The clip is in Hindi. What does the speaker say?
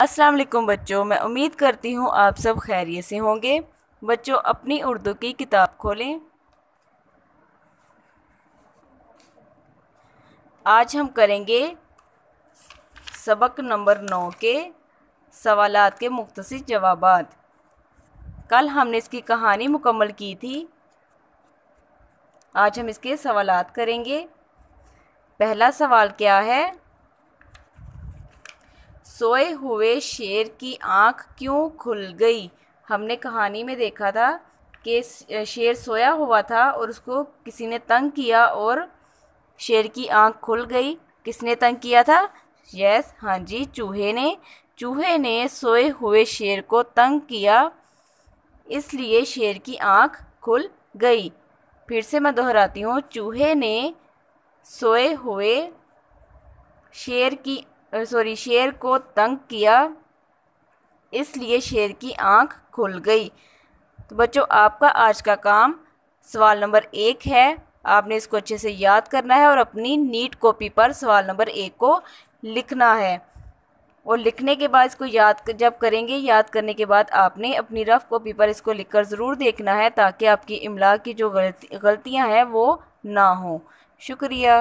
अस्सलाम वालेकुम बच्चों, मैं उम्मीद करती हूँ आप सब खैरियत से होंगे। बच्चों, अपनी उर्दू की किताब खोलें। आज हम करेंगे सबक नंबर 9 के सवालात के मुख्तसर जवाबात। कल हमने इसकी कहानी मुकम्मल की थी। आज हम इसके सवालात करेंगे। पहला सवाल क्या है? सोए हुए शेर की आंख क्यों खुल गई? हमने कहानी में देखा था कि शेर सोया हुआ था और उसको किसी ने तंग किया और शेर की आंख खुल गई। किसने तंग किया था? यस, हाँ जी, चूहे ने। चूहे ने सोए हुए शेर को तंग किया, इसलिए शेर की आंख खुल गई। फिर से मैं दोहराती हूँ, चूहे ने सोए हुए शेर को तंग किया, इसलिए शेर की आंख खुल गई। तो बच्चों, आपका आज का काम सवाल नंबर 1 है। आपने इसको अच्छे से याद करना है और अपनी नीट कॉपी पर सवाल नंबर 1 को लिखना है। और लिखने के बाद इसको जब करेंगे, याद करने के बाद आपने अपनी रफ कॉपी पर इसको लिखकर ज़रूर देखना है, ताकि आपकी इमला की जो गलतियां हैं वो ना हो। शुक्रिया।